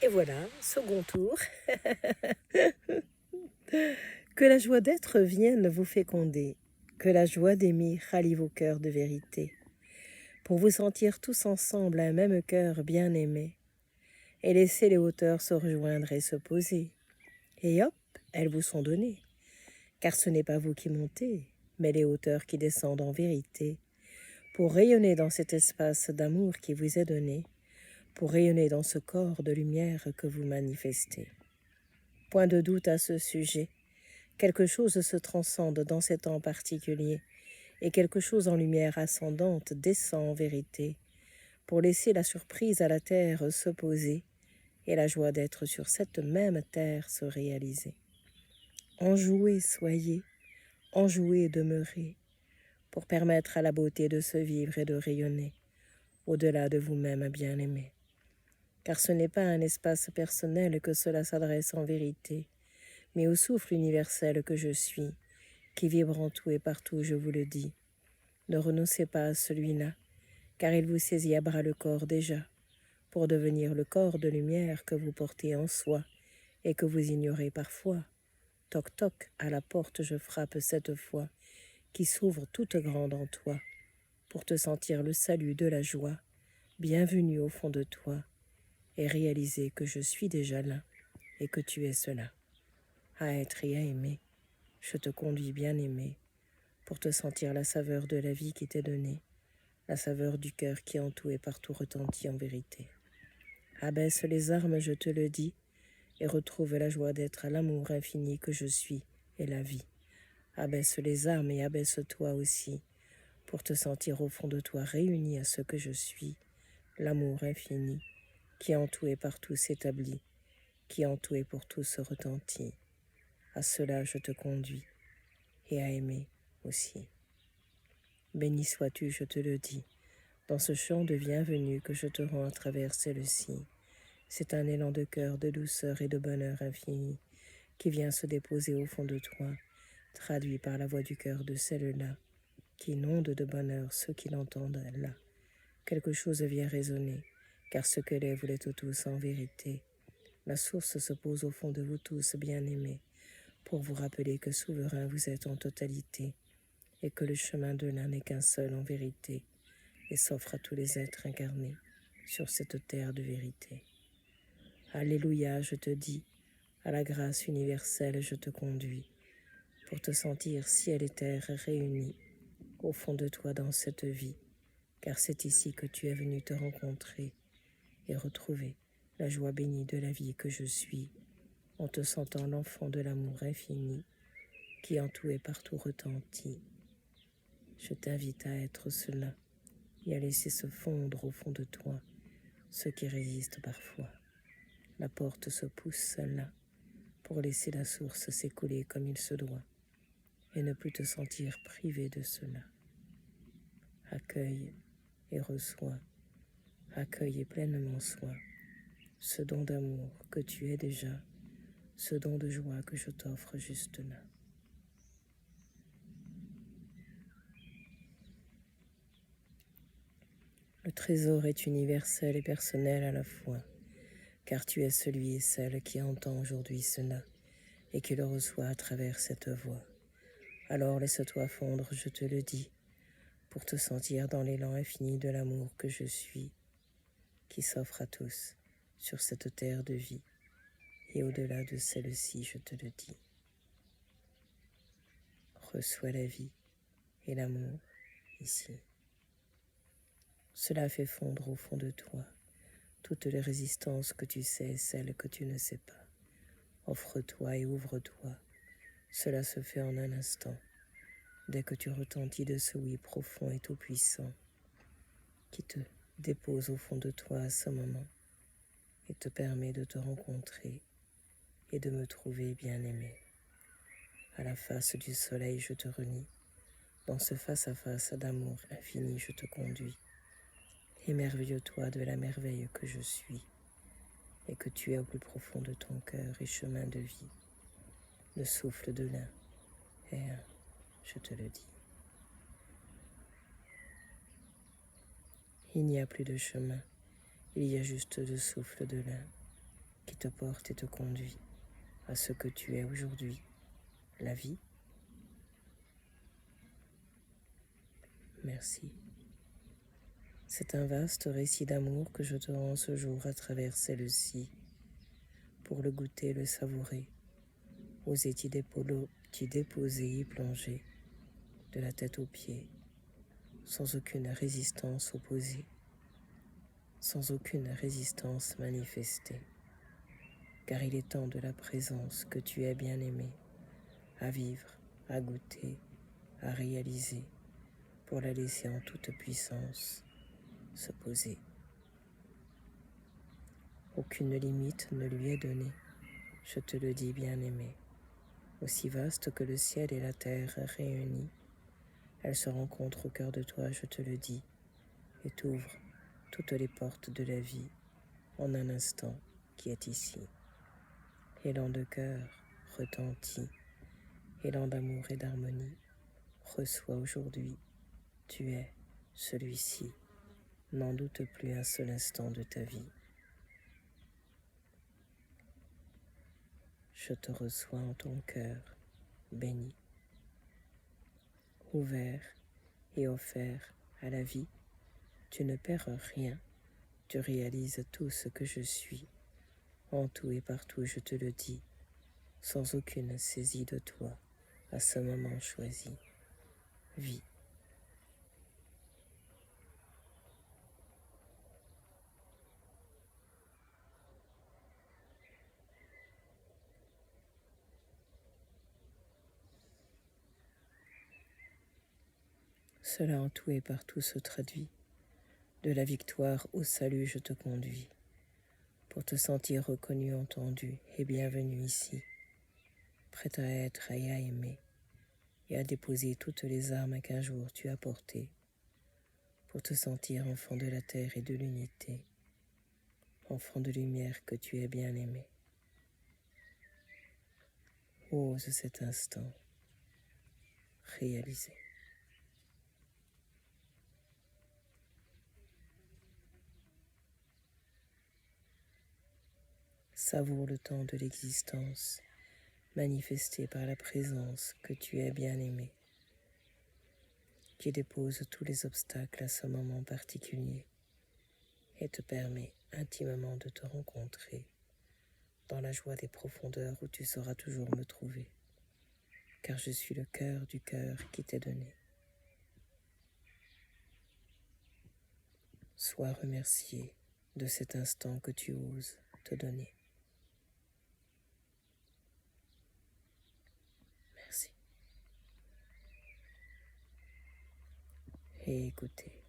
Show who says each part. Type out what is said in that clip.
Speaker 1: Et voilà, second tour. Que la joie d'être vienne vous féconder, que la joie d'aimer rallie vos cœurs de vérité, pour vous sentir tous ensemble un même cœur bien aimé, et laisser les hauteurs se rejoindre et se poser. Et hop, elles vous sont données, car ce n'est pas vous qui montez, mais les hauteurs qui descendent en vérité, pour rayonner dans cet espace d'amour qui vous est donné, pour rayonner dans ce corps de lumière que vous manifestez. Point de doute à ce sujet, quelque chose se transcende dans ces temps particuliers, et quelque chose en lumière ascendante descend en vérité, pour laisser la surprise à la terre se poser, et la joie d'être sur cette même terre se réaliser. Enjouez soyez, enjouez demeurez, pour permettre à la beauté de se vivre et de rayonner, au-delà de vous-même bien-aimé. Car ce n'est pas un espace personnel que cela s'adresse en vérité, mais au souffle universel que je suis, qui vibre en tout et partout, je vous le dis. Ne renoncez pas à celui-là, car il vous saisit à bras le corps déjà, pour devenir le corps de lumière que vous portez en soi et que vous ignorez parfois. Toc toc, à la porte je frappe cette fois, qui s'ouvre toute grande en toi, pour te sentir le salut de la joie, bienvenue au fond de toi, et réaliser que je suis déjà là, et que tu es cela. À être et à aimer, je te conduis bien-aimé, pour te sentir la saveur de la vie qui t'est donnée, la saveur du cœur qui en tout et partout retentit en vérité. Abaisse les armes, je te le dis, et retrouve la joie d'être à l'amour infini que je suis et la vie. Abaisse les armes et abaisse-toi aussi, pour te sentir au fond de toi réuni à ce que je suis, l'amour infini, qui en tout et partout s'établit, qui en tout et pour tout se retentit. À cela je te conduis, et à aimer aussi. Béni sois-tu, je te le dis, dans ce chant de bienvenue que je te rends à travers celle-ci. C'est un élan de cœur, de douceur et de bonheur infini qui vient se déposer au fond de toi, traduit par la voix du cœur de celle-là, qui inonde de bonheur ceux qui l'entendent là. Quelque chose vient résonner, car ce que l'est vous l'êtes tous en vérité. La source se pose au fond de vous tous, bien-aimés, pour vous rappeler que souverain vous êtes en totalité, et que le chemin de l'un n'est qu'un seul en vérité, et s'offre à tous les êtres incarnés sur cette terre de vérité. Alléluia, je te dis, à la grâce universelle je te conduis, pour te sentir ciel et terre réunis au fond de toi dans cette vie, car c'est ici que tu es venu te rencontrer et retrouver la joie bénie de la vie que je suis, en te sentant l'enfant de l'amour infini, qui en tout et partout retentit. Je t'invite à être cela, et à laisser se fondre au fond de toi ce qui résiste parfois. La porte se pousse là, pour laisser la source s'écouler comme il se doit, et ne plus te sentir privé de cela. Accueille et reçois, accueille et pleinement sois ce don d'amour que tu es déjà, ce don de joie que je t'offre juste là. Le trésor est universel et personnel à la fois, car tu es celui et celle qui entend aujourd'hui cela et qui le reçoit à travers cette voix. Alors laisse-toi fondre, je te le dis, pour te sentir dans l'élan infini de l'amour que je suis, qui s'offre à tous sur cette terre de vie, et au-delà de celle-ci, je te le dis. Reçois la vie et l'amour ici. Cela fait fondre au fond de toi toutes les résistances que tu sais et celles que tu ne sais pas. Offre-toi et ouvre-toi. Cela se fait en un instant, dès que tu retentis de ce oui profond et tout-puissant qui te dépose au fond de toi à ce moment et te permet de te rencontrer et de me trouver bien-aimé. À la face du soleil, je te renie. Dans ce face-à-face d'amour infini, je te conduis. Émerveille-toi de la merveille que je suis et que tu es au plus profond de ton cœur et chemin de vie. Le souffle de l'un est un, je te le dis. Il n'y a plus de chemin, il y a juste le souffle de l'un. qui te porte et te conduit à ce que tu es aujourd'hui, la vie. Merci. C'est un vaste récit d'amour que je te rends ce jour à travers celle-ci. Pour le goûter, le savourer, oser t'y déposer, y plonger, de la tête aux pieds, sans aucune résistance opposée, sans aucune résistance manifestée. Car il est temps de la présence que tu es bien aimé, à vivre, à goûter, à réaliser, pour la laisser en toute puissance se poser. Aucune limite ne lui est donnée, je te le dis bien aimé. Aussi vaste que le ciel et la terre réunis, elle se rencontre au cœur de toi, je te le dis, et t'ouvre toutes les portes de la vie en un instant qui est ici. Élan de cœur retentit, élan d'amour et d'harmonie, reçois aujourd'hui, tu es celui-ci, n'en doute plus un seul instant de ta vie. Je te reçois en ton cœur, béni, ouvert et offert à la vie. Tu ne perds rien, tu réalises tout ce que je suis. En tout et partout, je te le dis, sans aucune saisie de toi, à ce moment choisi. Vis. Cela en tout et partout se traduit. De la victoire au salut, je te conduis, pour te sentir reconnu, entendu et bienvenu ici, prête à être et à aimer, et à déposer toutes les armes qu'un jour tu as portées, pour te sentir enfant de la terre et de l'unité, enfant de lumière que tu es bien aimé. Ose cet instant réaliser. Savoure le temps de l'existence manifesté par la présence que tu es bien aimé, qui dépose tous les obstacles à ce moment particulier et te permet intimement de te rencontrer dans la joie des profondeurs où tu sauras toujours me trouver, car je suis le cœur du cœur qui t'est donné. Sois remercié de cet instant que tu oses te donner. Merci. Et écoutez.